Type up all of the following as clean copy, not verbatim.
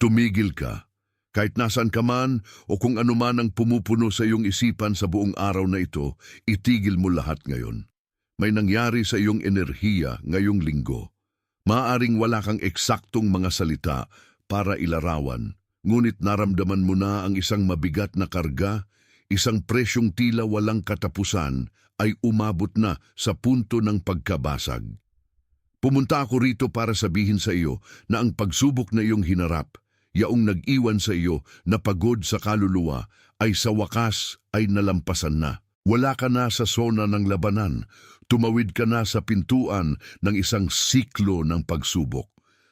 Tumigil ka. Kahit nasaan ka man o kung ano man ang pumupuno sa iyong isipan sa buong araw na ito, itigil mo lahat ngayon. May nangyari sa iyong enerhiya ngayong linggo. Maaring wala kang eksaktong mga salita para ilarawan, ngunit naramdaman mo na ang isang mabigat na karga, isang presyong tila walang katapusan ay umabot na sa punto ng pagkabasag. Pumunta ako rito para sabihin sa iyo na ang pagsubok na iyong hinarap, yaong nag-iwan sa iyo na pagod sa kaluluwa, ay sa wakas ay nalampasan na. Wala ka na sa zona ng labanan, tumawid ka na sa pintuan ng isang siklo ng pagsubok.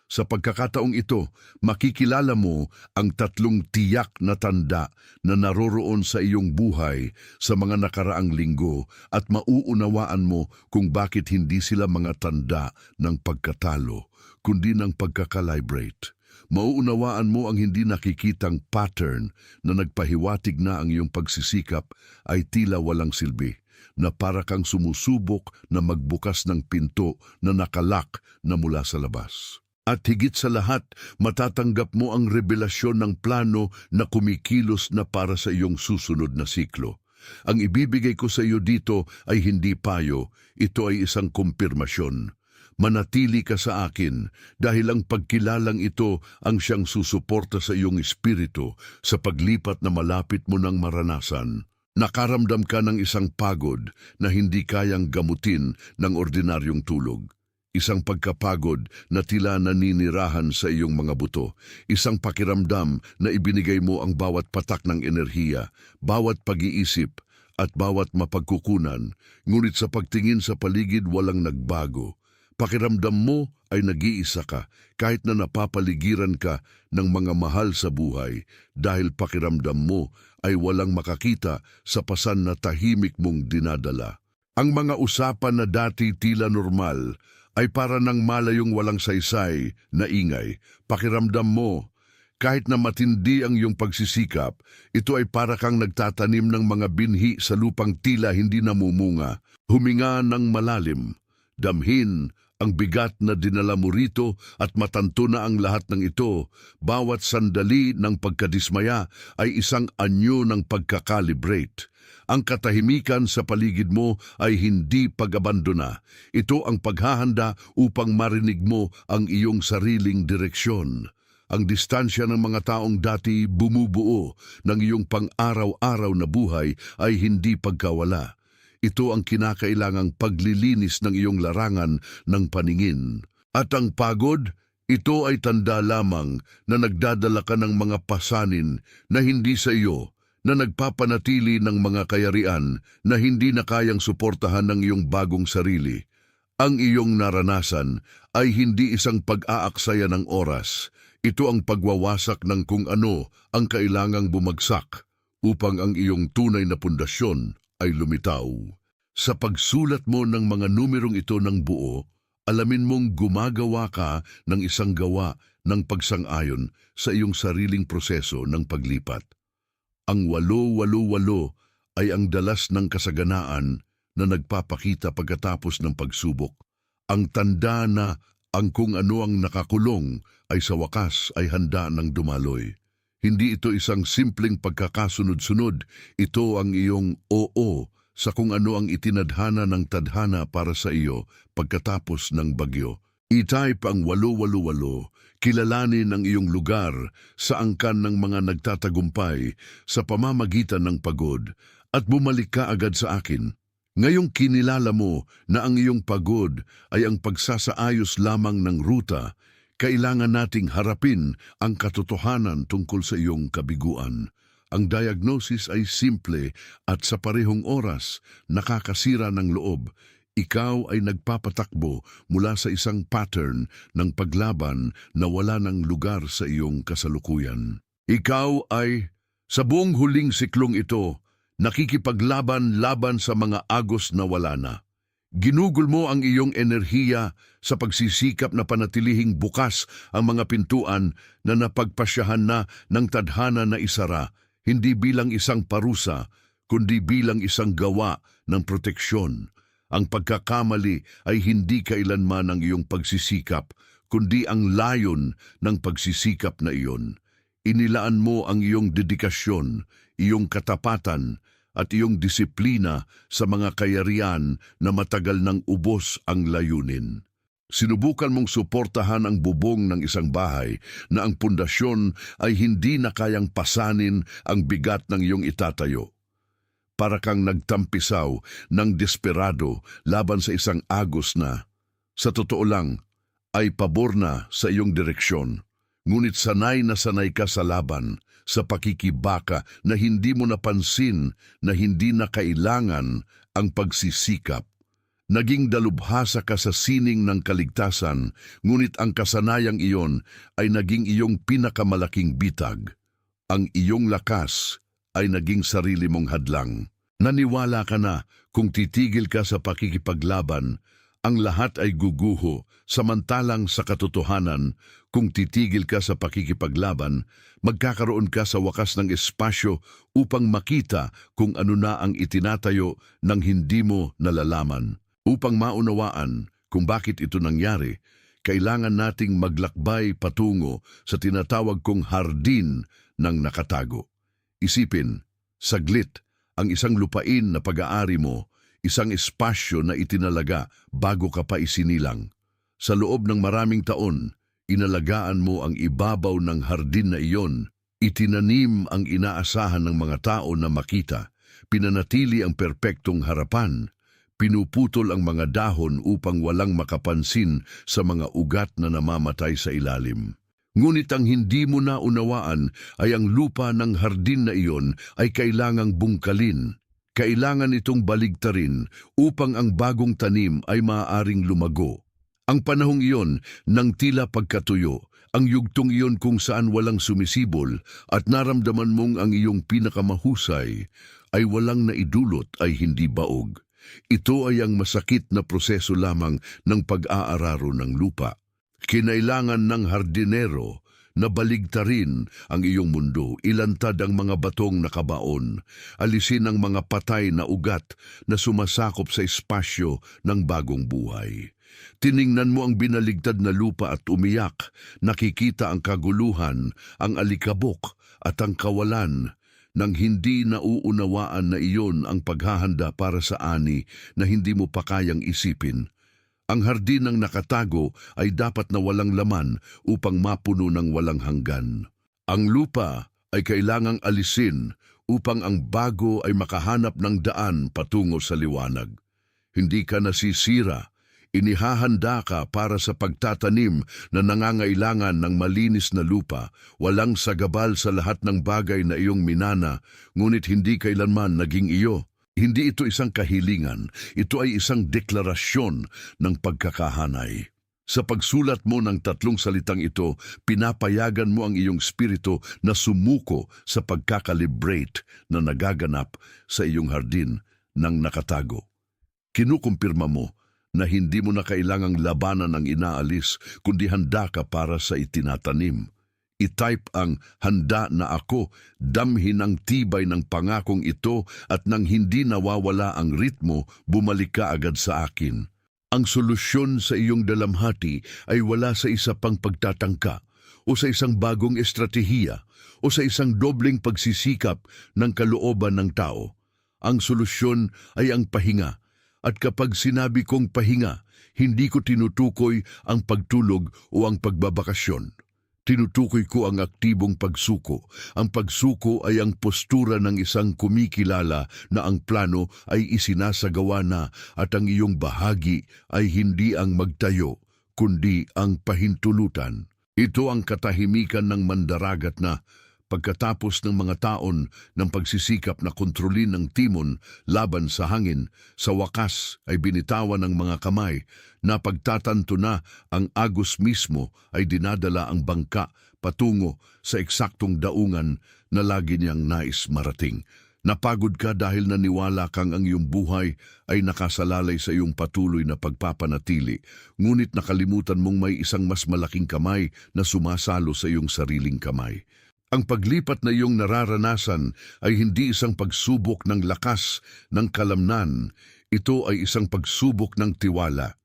Sa pagkakataong ito, makikilala mo ang 3 tiyak na tanda na naroroon sa iyong buhay sa mga nakaraang linggo at mauunawaan mo kung bakit hindi sila mga tanda ng pagkatalo, kundi ng pagkakalibrate. Mauunawaan mo ang hindi nakikitang pattern na nagpahiwatig na ang iyong pagsisikap ay tila walang silbi, na para kang sumusubok na magbukas ng pinto na nakalak na mula sa labas. At higit sa lahat, matatanggap mo ang revelasyon ng plano na kumikilos na para sa iyong susunod na siklo. Ang ibibigay ko sa iyo dito ay hindi payo, ito ay isang kumpirmasyon. Manatili ka sa akin dahil ang pagkilalang ito ang siyang susuporta sa iyong espiritu sa paglipat na malapit mo ng maranasan. Nakaramdam ka ng isang pagod na hindi kayang gamutin ng ordinaryong tulog. Isang pagkapagod na tila naninirahan sa iyong mga buto. Isang pakiramdam na ibinigay mo ang bawat patak ng enerhiya, bawat pag-iisip at bawat mapagkukunan, ngunit sa pagtingin sa paligid walang nagbago. Pakiramdam mo ay nag-iisa ka kahit na napapaligiran ka ng mga mahal sa buhay dahil pakiramdam mo ay walang makakita sa pasan na tahimik mong dinadala. Ang mga usapan na dati tila normal ay para ng malayong walang saysay na ingay. Pakiramdam mo, kahit na matindi ang iyong pagsisikap, ito ay para kang nagtatanim ng mga binhi sa lupang tila hindi namumunga. Huminga ng malalim, damhin ang bigat na dinala mo rito at matanto na ang lahat ng ito. Bawat sandali ng pagkadismaya ay isang anyo ng pagkakalibrate. Ang katahimikan sa paligid mo ay hindi pag-abandona. Ito ang paghahanda upang marinig mo ang iyong sariling direksyon. Ang distansya ng mga taong dati bumubuo ng iyong pang-araw-araw na buhay ay hindi pagkawala. Ito ang kinakailangang paglilinis ng iyong larangan ng paningin. At ang pagod, ito ay tanda lamang na nagdadala ka ng mga pasanin na hindi sa iyo, na nagpapanatili ng mga kayarian na hindi na kayang suportahan ng iyong bagong sarili. Ang iyong naranasan ay hindi isang pag-aaksaya ng oras. Ito ang pagwawasak ng kung ano ang kailangang bumagsak upang ang iyong tunay na pundasyon ay lumitaw. Sa pagsulat mo ng mga numerong ito ng buo, alamin mong gumagawa ka ng isang gawa ng pagsang-ayon sa iyong sariling proseso ng paglipat. Ang 888 ay ang dalas ng kasaganaan na nagpapakita pagkatapos ng pagsubok. Ang tanda na ang kung ano ang nakakulong ay sa wakas ay handa ng dumaloy. Hindi ito isang simpleng pagkakasunod-sunod, ito ang iyong oo sa kung ano ang itinadhana ng tadhana para sa iyo pagkatapos ng bagyo. I-type ang 888, kilalanin ang iyong lugar sa angkan ng mga nagtatagumpay sa pamamagitan ng pagod at bumalik ka agad sa akin. Ngayong kinilala mo na ang iyong pagod ay ang pagsasaayos lamang ng ruta, kailangan nating harapin ang katotohanan tungkol sa iyong kabiguan. Ang diagnosis ay simple at sa parehong oras nakakasira ng loob. Ikaw ay nagpapatakbo mula sa isang pattern ng paglaban na wala ng lugar sa iyong kasalukuyan. Ikaw ay, sa buong huling siklong ito, nakikipaglaban-laban sa mga agos na wala na. Ginugol mo ang iyong enerhiya sa pagsisikap na panatilihing bukas ang mga pintuan na napagpasyahan na ng tadhana na isara, hindi bilang isang parusa, kundi bilang isang gawa ng proteksyon. Ang pagkakamali ay hindi kailanman ang iyong pagsisikap, kundi ang layon ng pagsisikap na iyon. Inilaan mo ang iyong dedikasyon, iyong katapatan, at iyong disiplina sa mga kayarian na matagal nang ubos ang layunin. Sinubukan mong suportahan ang bubong ng isang bahay na ang pundasyon ay hindi na kayang pasanin ang bigat ng iyong itatayo. Para kang nagtampisaw ng desperado laban sa isang agos na, sa totoo lang, ay pabor na sa iyong direksyon. Ngunit sanay na sanay ka sa laban, sa pakikibaka na hindi mo napansin na hindi na kailangan ang pagsisikap. Naging dalubhasa ka sa sining ng kaligtasan, ngunit ang kasanayang iyon ay naging iyong pinakamalaking bitag. Ang iyong lakas ay naging sarili mong hadlang. Naniwala ka na kung titigil ka sa pakikipaglaban, ang lahat ay guguho, samantalang sa katotohanan, kung titigil ka sa pakikipaglaban, magkakaroon ka sa wakas ng espasyo upang makita kung ano na ang itinatayo ng hindi mo nalalaman. Upang maunawaan kung bakit ito nangyari, kailangan nating maglakbay patungo sa tinatawag kong hardin ng nakatago. Isipin, saglit, ang isang lupain na pag-aari mo, isang espasyo na itinalaga bago ka pa isinilang. Sa loob ng maraming taon, inalagaan mo ang ibabaw ng hardin na iyon, itinanim ang inaasahan ng mga tao na makita, pinanatili ang perpektong harapan, pinuputol ang mga dahon upang walang makapansin sa mga ugat na namamatay sa ilalim. Ngunit ang hindi mo naunawaan ay ang lupa ng hardin na iyon ay kailangang bungkalin. Kailangan itong baligtarin upang ang bagong tanim ay maaaring lumago. Ang panahong iyon ng tila pagkatuyo, ang yugtong iyon kung saan walang sumisibol at naramdaman mong ang iyong pinakamahusay ay walang naidulot ay hindi baog. Ito ay ang masakit na proseso lamang ng pag-aararo ng lupa. Kinailangan ng hardinero na baligtarin ang iyong mundo, ilantad ang mga batong nakabaon, alisin ang mga patay na ugat na sumasakop sa espasyo ng bagong buhay. Tiningnan mo ang binaligtad na lupa at umiyak, nakikita ang kaguluhan, ang alikabok at ang kawalan, nang hindi nauunawaan na iyon ang paghahanda para sa ani na hindi mo pa kayang isipin. Ang hardin ng nakatago ay dapat na walang laman upang mapuno ng walang hanggan. Ang lupa ay kailangang alisin upang ang bago ay makahanap ng daan patungo sa liwanag. Hindi ka nasisira. Inihahanda ka para sa pagtatanim na nangangailangan ng malinis na lupa, walang sagabal sa lahat ng bagay na iyong minana, ngunit hindi kailanman naging iyo. Hindi ito isang kahilingan, ito ay isang deklarasyon ng pagkakahanay. Sa pagsulat mo ng 3 salitang ito, pinapayagan mo ang iyong spirito na sumuko sa pagkakalibrate na nagaganap sa iyong hardin ng nakatago. Kinukumpirma mo na hindi mo na kailangang labanan ang inaalis, kundi handa ka para sa itinatanim. I-type ang handa na ako, damhin ang tibay ng pangakong ito at nang hindi nawawala ang ritmo, bumalik ka agad sa akin. Ang solusyon sa iyong dalamhati ay wala sa isa pang pagtatangka o sa isang bagong estratehiya o sa isang dobleng pagsisikap ng kalooban ng tao. Ang solusyon ay ang pahinga. At kapag sinabi kong pahinga, hindi ko tinutukoy ang pagtulog o ang pagbabakasyon. Tinutukoy ko ang aktibong pagsuko. Ang pagsuko ay ang postura ng isang kumikilala na ang plano ay isinasagawa na at ang iyong bahagi ay hindi ang magtayo, kundi ang pahintulutan. Ito ang katahimikan ng mandaragat na, pagkatapos ng mga taon ng pagsisikap na kontrolin ng timon laban sa hangin, sa wakas ay binitawan ng mga kamay na pagtatanto na ang agos mismo ay dinadala ang bangka patungo sa eksaktong daungan na lagi niyang nais marating. Napagod ka dahil naniwala kang ang iyong buhay ay nakasalalay sa iyong patuloy na pagpapanatili, ngunit nakalimutan mong may isang mas malaking kamay na sumasalo sa iyong sariling kamay. Ang paglipat na iyong nararanasan ay hindi isang pagsubok ng lakas ng kalamnan, ito ay isang pagsubok ng tiwala.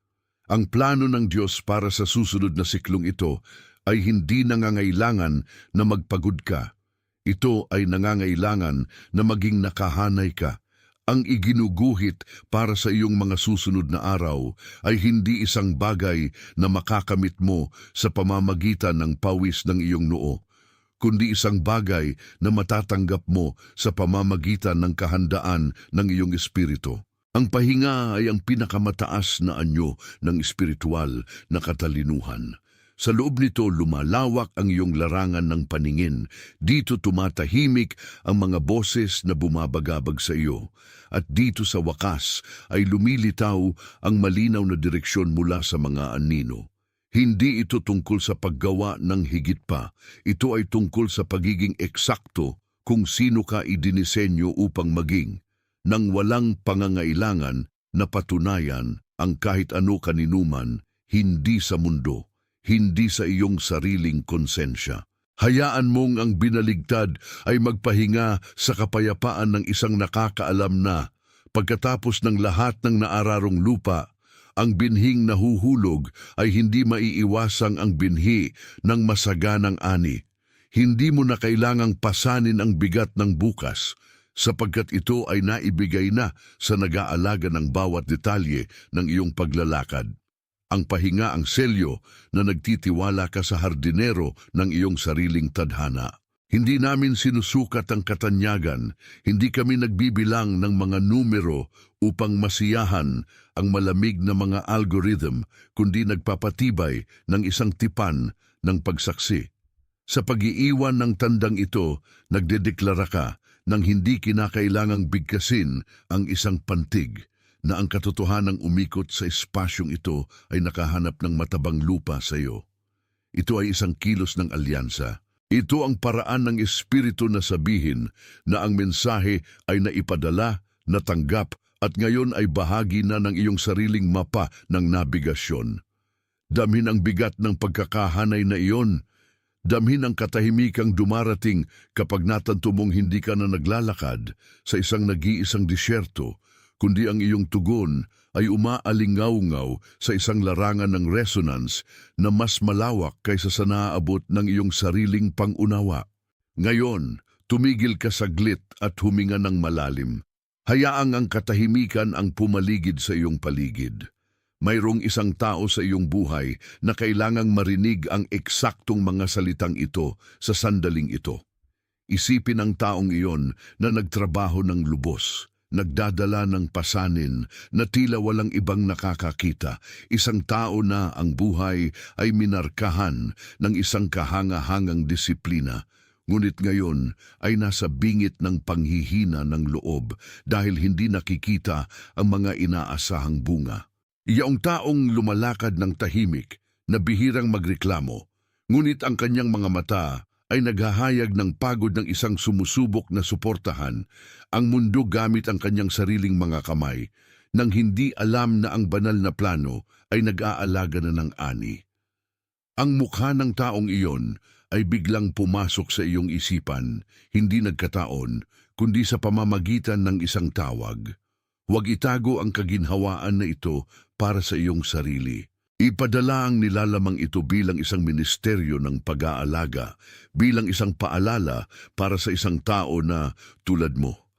Ang plano ng Diyos para sa susunod na siklong ito ay hindi nangangailangan na magpagod ka. Ito ay nangangailangan na maging nakahanay ka. Ang iginuguhit para sa iyong mga susunod na araw ay hindi isang bagay na makakamit mo sa pamamagitan ng pawis ng iyong noo, kundi isang bagay na matatanggap mo sa pamamagitan ng kahandaan ng iyong espiritu. Ang pahinga ay ang pinakamataas na anyo ng espiritual na katalinuhan. Sa loob nito lumalawak ang iyong larangan ng paningin. Dito tumatahimik ang mga boses na bumabagabag sa iyo. At dito sa wakas ay lumilitaw ang malinaw na direksyon mula sa mga anino. Hindi ito tungkol sa paggawa ng higit pa. Ito ay tungkol sa pagiging eksakto kung sino ka idinisenyo upang maging, nang walang pangangailangan na patunayan ang kahit ano kaninuman, hindi sa mundo, hindi sa iyong sariling konsensya. Hayaan mong ang binaligtad ay magpahinga sa kapayapaan ng isang nakakaalam na, pagkatapos ng lahat ng naararong lupa, ang binhing nahuhulog ay hindi maiiwasang ang binhi ng masaganang ani. Hindi mo na kailangang pasanin ang bigat ng bukas, sapagkat ito ay naibigay na sa nag-aalaga ng bawat detalye ng iyong paglalakad. Ang pahinga ang selyo na nagtitiwala ka sa hardinero ng iyong sariling tadhana. Hindi namin sinusukat ang katanyagan, hindi kami nagbibilang ng mga numero upang masiyahan ang malamig na mga algorithm, kundi nagpapatibay ng isang tipan ng pagsaksi. Sa pag-iiwan ng tandang ito, nagdedeklara ka nang hindi kinakailangang bigkasin ang isang pantig, na ang katotohanang umikot sa espasyong ito ay nakahanap ng matabang lupa sa iyo. Ito ay isang kilos ng alyansa. Ito ang paraan ng Espiritu na sabihin na ang mensahe ay naipadala, natanggap, at ngayon ay bahagi na ng iyong sariling mapa ng nabigasyon. Damhin ang bigat ng pagkakahanay na iyon. Damhin ang katahimikang dumarating kapag natanto mong hindi ka na naglalakad sa isang nag-iisang disyerto, kundi ang iyong tugon ay umaalingaw-ngaw sa isang larangan ng resonance na mas malawak kaysa sa naaabot ng iyong sariling pangunawa. Ngayon, tumigil ka saglit at huminga ng malalim. Hayaang ang katahimikan ang pumaligid sa iyong paligid. Mayroong isang tao sa iyong buhay na kailangang marinig ang eksaktong mga salitang ito sa sandaling ito. Isipin ang taong iyon na nagtrabaho ng lubos, nagdadala ng pasanin na tila walang ibang nakakakita, isang tao na ang buhay ay minarkahan ng isang kahangahangang disiplina, ngunit ngayon ay nasa bingit ng panghihina ng loob dahil hindi nakikita ang mga inaasahang bunga. Iyong taong lumalakad ng tahimik na bihirang magreklamo, ngunit ang kanyang mga mata ay naghahayag ng pagod ng isang sumusubok na suportahan ang mundo gamit ang kanyang sariling mga kamay, nang hindi alam na ang banal na plano ay nag-aalaga na ng ani. Ang mukha ng taong iyon ay biglang pumasok sa iyong isipan, hindi nagkataon, kundi sa pamamagitan ng isang tawag. Huwag itago ang kaginhawaan na ito para sa iyong sarili. Ipadala ang nilalamang ito bilang isang ministeryo ng pag-aalaga, bilang isang paalala para sa isang tao na, tulad mo,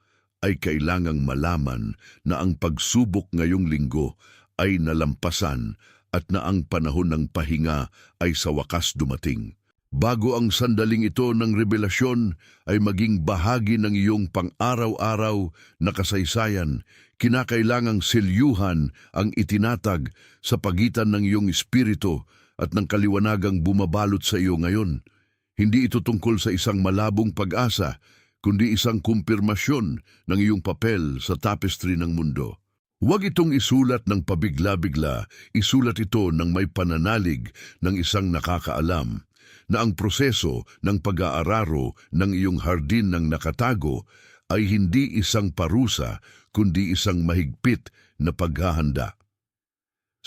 ay kailangang malaman na ang pagsubok ngayong linggo ay nalampasan at na ang panahon ng pahinga ay sa wakas dumating. Bago ang sandaling ito ng revelasyon ay maging bahagi ng iyong pang-araw-araw na kasaysayan, kinakailangang selyuhan ang itinatag sa pagitan ng iyong espiritu at ng kaliwanagang bumabalot sa iyo ngayon. Hindi ito tungkol sa isang malabong pag-asa, kundi isang kumpirmasyon ng iyong papel sa tapestry ng mundo. Huwag itong isulat ng pabigla-bigla, isulat ito ng may pananalig ng isang nakakaalam, na ang proseso ng pag-aararo ng iyong hardin ng nakatago ay hindi isang parusa, kundi isang mahigpit na paghahanda.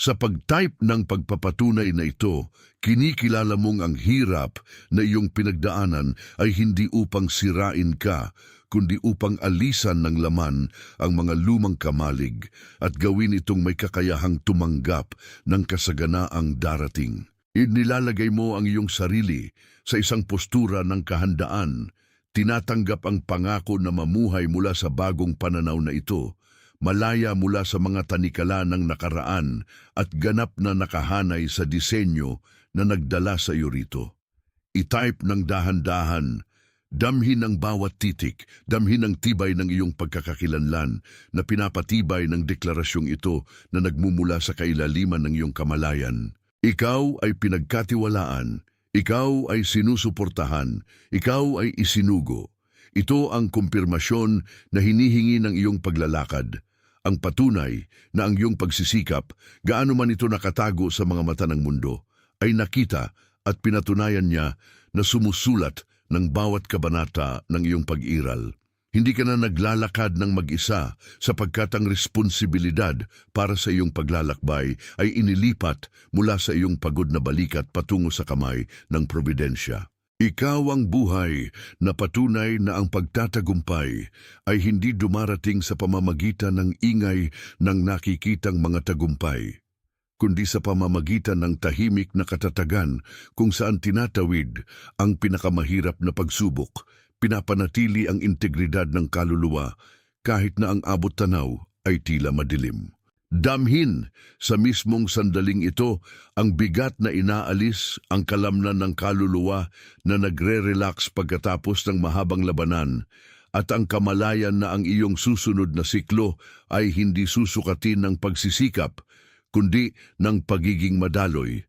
Sa pag-type ng pagpapatunay na ito, kinikilala mong ang hirap na iyong pinagdaanan ay hindi upang sirain ka, kundi upang alisan ng laman ang mga lumang kamalig at gawin itong may kakayahang tumanggap ng kasaganaang darating. Inilalagay mo ang iyong sarili sa isang postura ng kahandaan, tinatanggap ang pangako na mamuhay mula sa bagong pananaw na ito, malaya mula sa mga tanikala ng nakaraan at ganap na nakahanay sa disenyo na nagdala sa iyo rito. I-type ng dahan-dahan, damhin ang bawat titik, damhin ang tibay ng iyong pagkakakilanlan na pinapatibay ng deklarasyong ito na nagmumula sa kailaliman ng iyong kamalayan. Ikaw ay pinagkatiwalaan, ikaw ay sinusuportahan, ikaw ay isinugo. Ito ang kumpirmasyon na hinihingi ng iyong paglalakad. Ang patunay na ang iyong pagsisikap, gaano man ito nakatago sa mga mata ng mundo, ay nakita at pinatunayan niya na sumusulat ng bawat kabanata ng iyong pag-iral. Hindi ka na naglalakad ng mag-isa sapagkat ang responsibilidad para sa iyong paglalakbay ay inilipat mula sa iyong pagod na balikat patungo sa kamay ng probidensya. Ikaw ang buhay na patunay na ang pagtatagumpay ay hindi dumarating sa pamamagitan ng ingay ng nakikitang mga tagumpay, kundi sa pamamagitan ng tahimik na katatagan kung saan tinatawid ang pinakamahirap na pagsubok, pinapanatili ang integridad ng kaluluwa kahit na ang abot tanaw ay tila madilim. Damhin sa mismong sandaling ito ang bigat na inaalis, ang kalamnan ng kaluluwa na nagre-relax pagkatapos ng mahabang labanan, at ang kamalayan na ang iyong susunod na siklo ay hindi susukatin ng pagsisikap, kundi ng pagiging madaloy.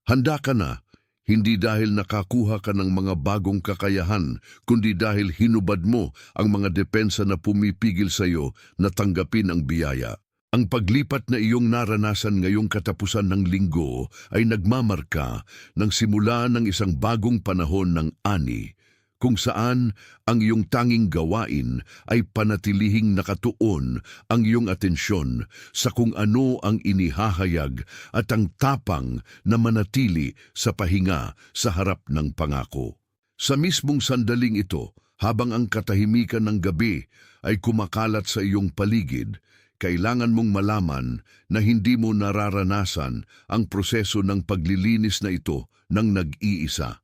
Handa ka na, hindi dahil nakakuha ka ng mga bagong kakayahan, kundi dahil hinubad mo ang mga depensa na pumipigil sa iyo na tanggapin ang biyaya. Ang paglipat na iyong naranasan ngayong katapusan ng linggo ay nagmamarka ng simula ng isang bagong panahon ng ani, kung saan ang iyong tanging gawain ay panatilihing nakatuon ang iyong atensyon sa kung ano ang inihahayag at ang tapang na manatili sa pahinga sa harap ng pangako. Sa mismong sandaling ito, habang ang katahimikan ng gabi ay kumakalat sa iyong paligid, kailangan mong malaman na hindi mo nararanasan ang proseso ng paglilinis na ito ng nag-iisa.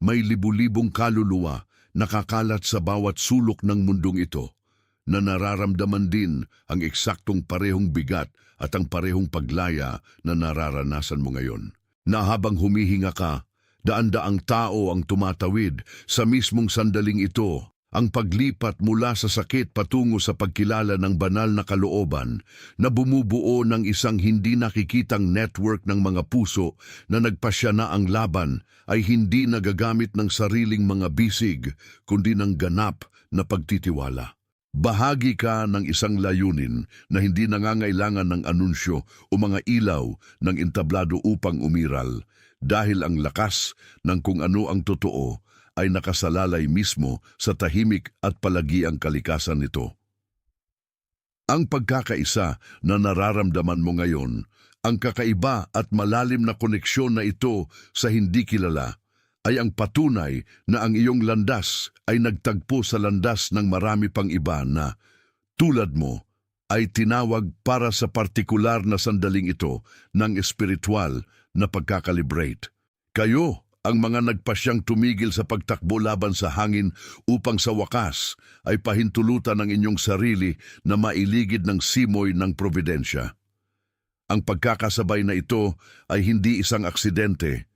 May libu-libong kaluluwa nakakalat sa bawat sulok ng mundong ito na nararamdaman din ang eksaktong parehong bigat at ang parehong paglaya na nararanasan mo ngayon. Na habang humihinga ka, daan-daang tao ang tumatawid sa mismong sandaling ito. Ang paglipat mula sa sakit patungo sa pagkilala ng banal na kalooban na bumubuo ng isang hindi nakikitang network ng mga puso na nagpasya na ang laban ay hindi nagagamit ng sariling mga bisig kundi ng ganap na pagtitiwala. Bahagi ka ng isang layunin na hindi nangangailangan ng anunsyo o mga ilaw ng entablado upang umiral dahil ang lakas ng kung ano ang totoo ay nakasalalay mismo sa tahimik at palagiang kalikasan nito. Ang pagkakaisa na nararamdaman mo ngayon, ang kakaiba at malalim na koneksyon na ito sa hindi kilala, ay ang patunay na ang iyong landas ay nagtagpo sa landas ng marami pang iba na, tulad mo, ay tinawag para sa partikular na sandaling ito ng espiritual na pagkakalibrate. Kayo, ang mga nagpasyang tumigil sa pagtakbo laban sa hangin upang sa wakas ay pahintulutan ng inyong sarili na mailigid ng simoy ng providensya. Ang pagkakasabay na ito ay hindi isang aksidente,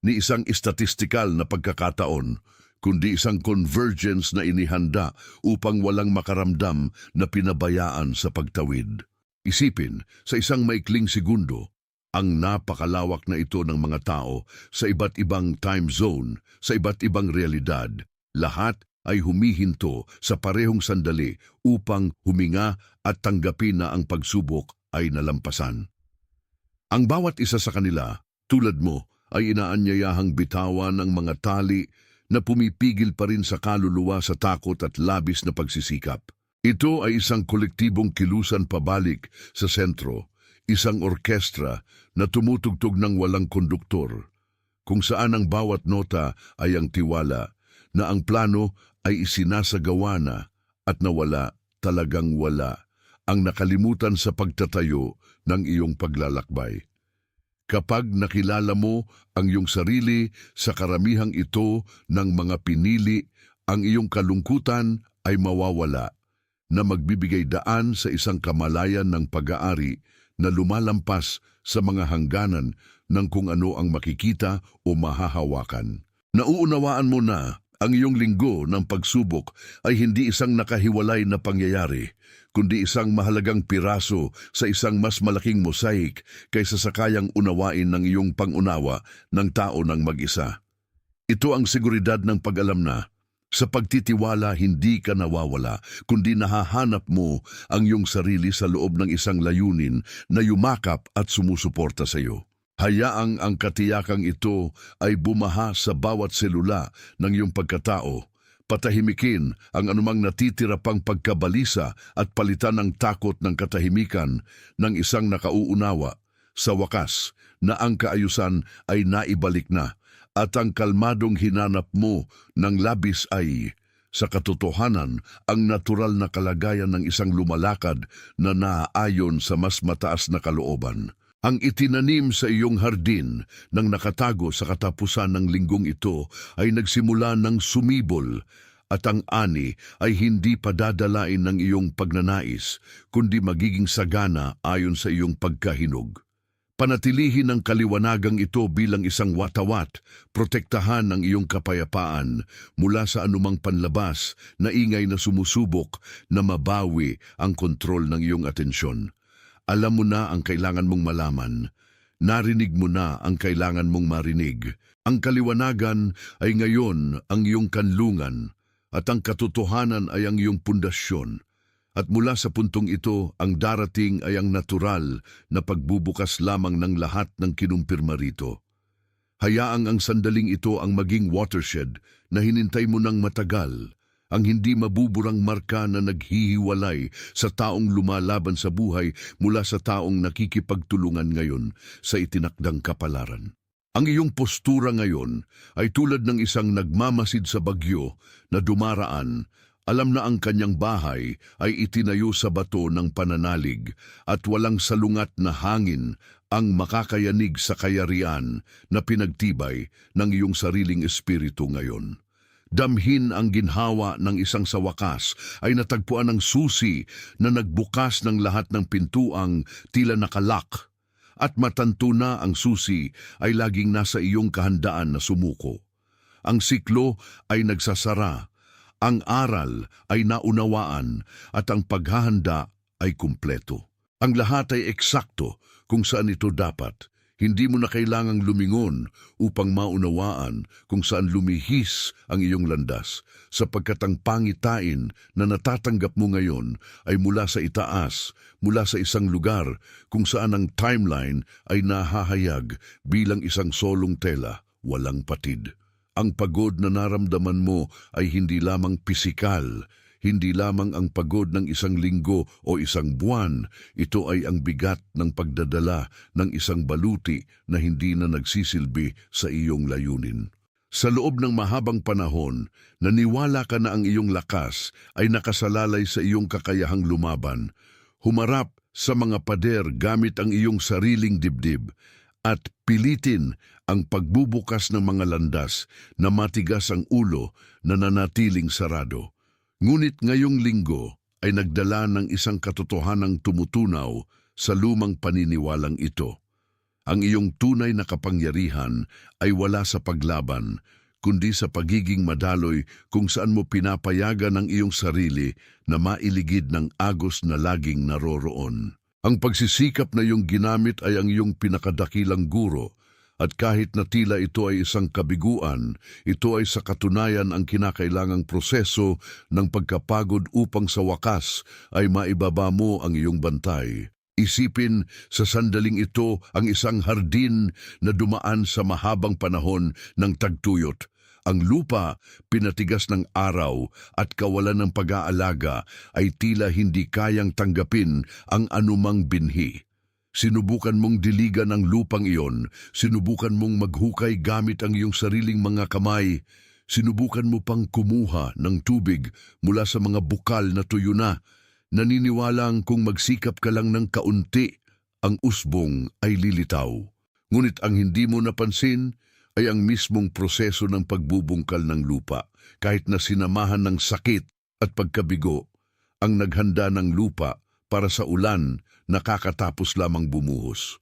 ni isang istatistikal na pagkakataon, kundi isang convergence na inihanda upang walang makaramdam na pinabayaan sa pagtawid. Isipin, sa isang maikling segundo, ang napakalawak na ito ng mga tao sa iba't ibang time zone, sa iba't ibang realidad, lahat ay humihinto sa parehong sandali upang huminga at tanggapin na ang pagsubok ay nalampasan. Ang bawat isa sa kanila, tulad mo, ay inaanyayahang bitawan ng mga tali na pumipigil pa rin sa kaluluwa sa takot at labis na pagsisikap. Ito ay isang kolektibong kilusan pabalik sa sentro, isang orkestra na tumutugtog ng walang konduktor, kung saan ang bawat nota ay ang tiwala na ang plano ay isinasagawa na at nawala, talagang wala, ang nakalimutan sa pagtatayo ng iyong paglalakbay. Kapag nakilala mo ang iyong sarili sa karamihang ito ng mga pinili, ang iyong kalungkutan ay mawawala na magbibigay daan sa isang kamalayan ng pag-aari na lumalampas sa mga hangganan ng kung ano ang makikita o mahahawakan. Nauunawaan mo na ang iyong linggo ng pagsubok ay hindi isang nakahiwalay na pangyayari, kundi isang mahalagang piraso sa isang mas malaking mosaic kaysa sa kayang unawain ng iyong pangunawa ng tao ng mag-isa. Ito ang seguridad ng pag-alam na sa pagtitiwala hindi ka nawawala, kundi nahahanap mo ang iyong sarili sa loob ng isang layunin na yumakap at sumusuporta sa iyo. Hayaang ang katiyakang ito ay bumaha sa bawat selula ng iyong pagkatao, patahimikin ang anumang natitira pang pagkabalisa at palitan ng takot ng katahimikan ng isang nakauunawa. Sa wakas, na ang kaayusan ay naibalik na at ang kalmadong hinanap mo ng labis ay, sa katotohanan, ang natural na kalagayan ng isang lumalakad na naaayon sa mas mataas na kalooban. Ang itinanim sa iyong hardin ng nakatago sa katapusan ng linggong ito ay nagsimula ng sumibol at ang ani ay hindi padadalain ng iyong pagnanais kundi magiging sagana ayon sa iyong pagkahinog. Panatilihin ang kaliwanagang ito bilang isang watawat, protektahan ang iyong kapayapaan mula sa anumang panlabas na ingay na sumusubok na mabawi ang kontrol ng iyong atensyon. Alam mo na ang kailangan mong malaman. Narinig mo na ang kailangan mong marinig. Ang kaliwanagan ay ngayon ang iyong kanlungan at ang katotohanan ay ang iyong pundasyon. At mula sa puntong ito, ang darating ay ang natural na pagbubukas lamang ng lahat ng kinumpirma rito. Hayaang ang sandaling ito ang maging watershed na hinintay mo ng matagal, ang hindi mabuburang marka na naghihiwalay sa taong lumalaban sa buhay mula sa taong nakikipagtulungan ngayon sa itinakdang kapalaran. Ang iyong postura ngayon ay tulad ng isang nagmamasid sa bagyo na dumaraan. Alam na ang kanyang bahay ay itinayo sa bato ng pananalig at walang salungat na hangin ang makakayanig sa kayarian na pinagtibay ng iyong sariling espiritu ngayon. Damhin ang ginhawa ng isang sa wakas ay natagpuan ng susi na nagbukas ng lahat ng pintuang tila nakalak at matanto na ang susi ay laging nasa iyong kahandaan na sumuko. Ang siklo ay nagsasara, ang aral ay naunawaan at ang paghahanda ay kumpleto. Ang lahat ay eksakto kung saan ito dapat. Hindi mo na kailangang lumingon upang maunawaan kung saan lumihis ang iyong landas, sapagkat ang pangitain na natatanggap mo ngayon ay mula sa itaas, mula sa isang lugar kung saan ang timeline ay nahahayag bilang isang solong tela, walang patid. Ang pagod na naramdaman mo ay hindi lamang pisikal, hindi lamang ang pagod ng isang linggo o isang buwan, ito ay ang bigat ng pagdadala ng isang baluti na hindi na nagsisilbi sa iyong layunin. Sa loob ng mahabang panahon, naniwala ka na ang iyong lakas ay nakasalalay sa iyong kakayahang lumaban, humarap sa mga pader gamit ang iyong sariling dibdib, at pilitin ang pagbubukas ng mga landas na matigas ang ulo na nanatiling sarado. Ngunit ngayong linggo ay nagdala ng isang katotohanang tumutunaw sa lumang paniniwalang ito. Ang iyong tunay na kapangyarihan ay wala sa paglaban, kundi sa pagiging madaloy kung saan mo pinapayagan ang iyong sarili na mailigid ng agos na laging naroroon. Ang pagsisikap na iyong ginamit ay ang iyong pinakadakilang guro, at kahit na tila ito ay isang kabiguan, ito ay sa katunayan ang kinakailangang proseso ng pagkapagod upang sa wakas ay maibaba mo ang iyong bantay. Isipin sa sandaling ito ang isang hardin na dumaan sa mahabang panahon ng tagtuyot. Ang lupa, pinatigas ng araw at kawalan ng pag-aalaga ay tila hindi kayang tanggapin ang anumang binhi. Sinubukan mong diligan ang lupang iyon, sinubukan mong maghukay gamit ang iyong sariling mga kamay, sinubukan mo pang kumuha ng tubig mula sa mga bukal na tuyo na, naniniwalang kung magsikap ka lang ng kaunti, ang usbong ay lilitaw. Ngunit ang hindi mo napansin ay ang mismong proseso ng pagbubungkal ng lupa, kahit na sinamahan ng sakit at pagkabigo, ang naghanda ng lupa para sa ulan nakakatapos lamang bumuhos.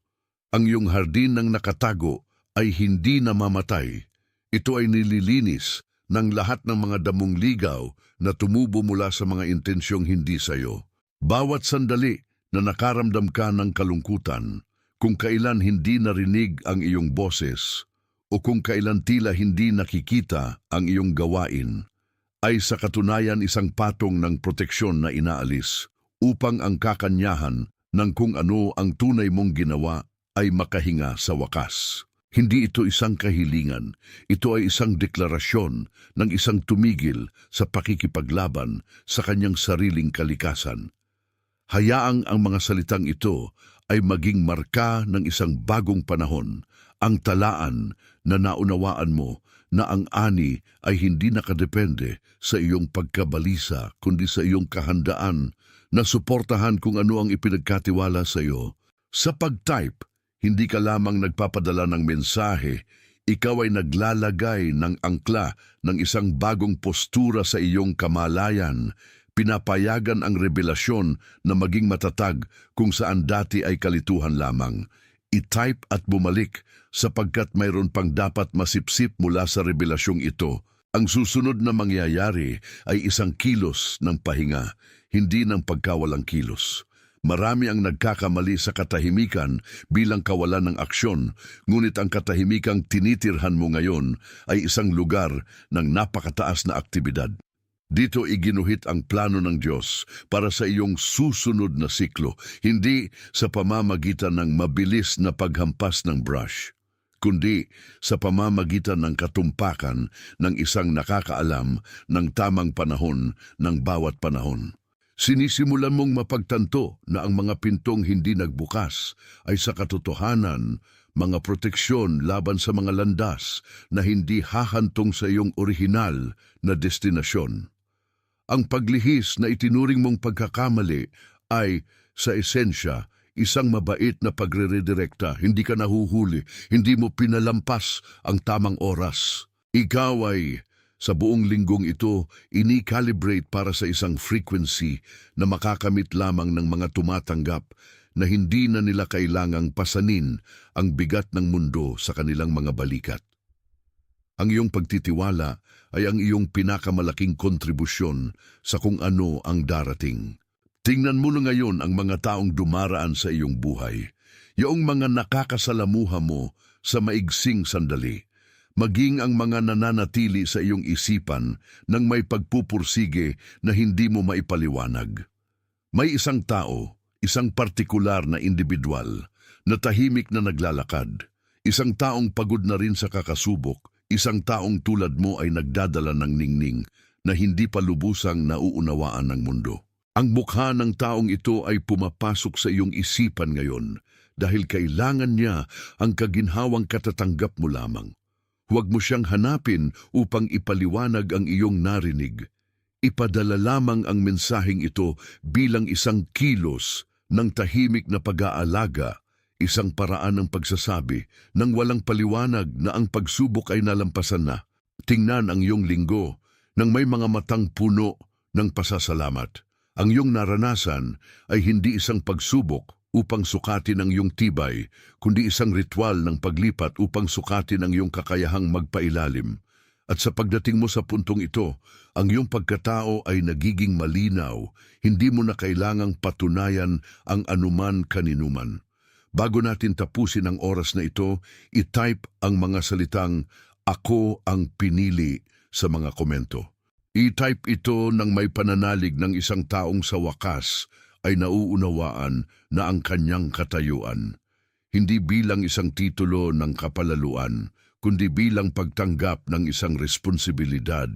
Ang iyong hardin ng nakatago ay hindi namamatay. Ito ay nililinis ng lahat ng mga damong ligaw na tumubo mula sa mga intensyong hindi sayo. Bawat sandali na nakaramdam ka ng kalungkutan, kung kailan hindi narinig ang iyong boses, o kung kailan tila hindi nakikita ang iyong gawain, ay sa katunayan isang patong ng proteksyon na inaalis upang ang kakanyahan ng kung ano ang tunay mong ginawa ay makahinga sa wakas. Hindi ito isang kahilingan, ito ay isang deklarasyon ng isang tumigil sa pakikipaglaban sa kanyang sariling kalikasan. Hayaang ang mga salitang ito ay maging marka ng isang bagong panahon, ang talaan na naunawaan mo na ang ani ay hindi nakadepende sa iyong pagkabalisa kundi sa iyong kahandaan na suportahan kung ano ang ipinagkatiwala sa iyo. Sa pag-type, hindi ka lamang nagpapadala ng mensahe, ikaw ay naglalagay ng angkla ng isang bagong postura sa iyong kamalayan, pinapayagan ang revelasyon na maging matatag kung saan dati ay kalituhan lamang. I-type at bumalik sapagkat mayroon pang dapat masipsip mula sa revelasyong ito. Ang susunod na mangyayari ay isang kilos ng pahinga, hindi ng pagkawalang kilos. Marami ang nagkakamali sa katahimikan bilang kawalan ng aksyon, ngunit ang katahimikang tinitirhan mo ngayon ay isang lugar ng napakataas na aktibidad. Dito iginuhit ang plano ng Diyos para sa iyong susunod na siklo, hindi sa pamamagitan ng mabilis na paghampas ng brush, kundi sa pamamagitan ng katumpakan ng isang nakakaalam ng tamang panahon ng bawat panahon. Sinisimulan mong mapagtanto na ang mga pintong hindi nagbukas ay sa katotohanan mga proteksyon laban sa mga landas na hindi hahantong sa iyong orihinal na destinasyon. Ang paglihis na itinuring mong pagkakamali ay, sa esensya, isang mabait na pagre-redirekta. Hindi ka nahuhuli, hindi mo pinalampas ang tamang oras. Ikaw ay, sa buong linggong ito, ini-calibrate para sa isang frequency na makakamit lamang ng mga tumatanggap na hindi na nila kailangang pasanin ang bigat ng mundo sa kanilang mga balikat. Ang iyong pagtitiwala ay ang iyong pinakamalaking kontribusyon sa kung ano ang darating. Tingnan mo na ngayon ang mga taong dumaraan sa iyong buhay, yung mga nakakasalamuha mo sa maigsing sandali, maging ang mga nananatili sa iyong isipan nang may pagpupursige na hindi mo maipaliwanag. May isang tao, isang partikular na individual, na tahimik na naglalakad, isang taong pagod na rin sa kakasubok, isang taong tulad mo ay nagdadala ng ningning na hindi pa lubusang nauunawaan ng mundo. Ang mukha ng taong ito ay pumapasok sa iyong isipan ngayon dahil kailangan niya ang kaginhawang katatanggap mo lamang. Huwag mo siyang hanapin upang ipaliwanag ang iyong narinig. Ipadala lamang ang mensaheng ito bilang isang kilos ng tahimik na pag-aalaga, isang paraan ng pagsasabi nang walang paliwanag na ang pagsubok ay nalampasan na. Tingnan ang iyong linggo nang may mga matang puno ng pasasalamat. Ang iyong naranasan ay hindi isang pagsubok upang sukatin ang iyong tibay, kundi isang ritual ng paglipat upang sukatin ang iyong kakayahang magpailalim. At sa pagdating mo sa puntong ito, ang iyong pagkatao ay nagiging malinaw, hindi mo na kailangang patunayan ang anuman kaninuman. Bago natin tapusin ang oras na ito, i-type ang mga salitang "Ako ang pinili" sa mga komento. I-type ito ng may pananalig ng isang taong sa wakas ay nauunawaan na ang kanyang katayuan, hindi bilang isang titulo ng kapalaluan, kundi bilang pagtanggap ng isang responsibilidad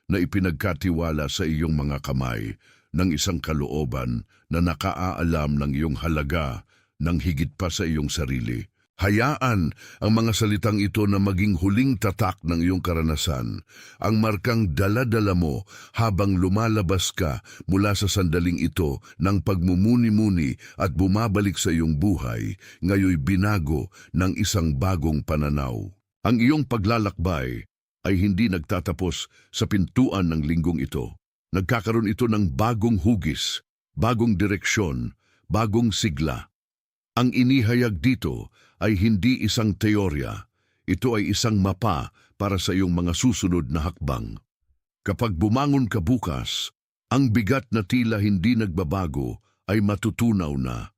na ipinagkatiwala sa iyong mga kamay ng isang kalooban na nakaaalam ng iyong halaga ng higit pa sa iyong sarili. Hayaan ang mga salitang ito na maging huling tatak ng iyong karanasan, ang markang dala-dala mo habang lumalabas ka mula sa sandaling ito ng pagmumuni-muni at bumabalik sa iyong buhay, ngayoy binago ng isang bagong pananaw. Ang iyong paglalakbay ay hindi nagtatapos sa pintuan ng linggong ito. Nagkakaroon ito ng bagong hugis, bagong direksyon, bagong sigla. Ang inihayag dito ay hindi isang teorya. Ito ay isang mapa para sa iyong mga susunod na hakbang. Kapag bumangon ka bukas, ang bigat na tila hindi nagbabago ay matutunaw na.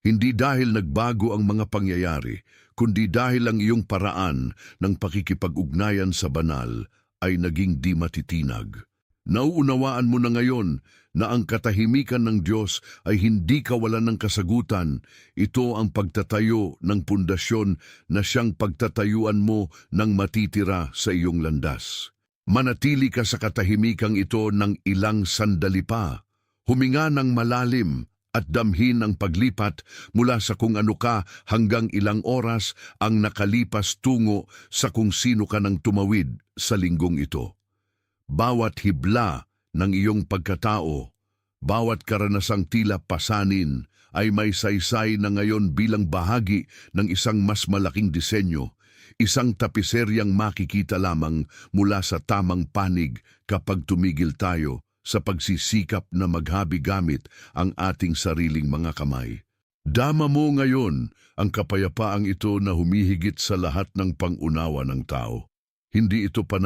Hindi dahil nagbago ang mga pangyayari, kundi dahil ang iyong paraan ng pakikipag-ugnayan sa banal ay naging di matitinag. Nauunawaan mo na ngayon na ang katahimikan ng Diyos ay hindi kawalan ng kasagutan. Ito ang pagtatayo ng pundasyon na siyang pagtatayuan mo ng matitira sa iyong landas. Manatili ka sa katahimikang ito ng ilang sandali pa. Huminga ng malalim at damhin ang paglipat mula sa kung ano ka hanggang ilang oras ang nakalipas tungo sa kung sino ka nang tumawid sa linggong ito. Bawat hibla ng iyong pagkatao, bawat karanasang tila pasanin ay may saysay na ngayon bilang bahagi ng isang mas malaking disenyo, isang tapiseryang makikita lamang mula sa tamang panig kapag tumigil tayo sa pagsisikap na maghabi gamit ang ating sariling mga kamay. Dama mo ngayon ang kapayapaang ito na humihigit sa lahat ng pangunawa ng tao. Hindi ito pananakot.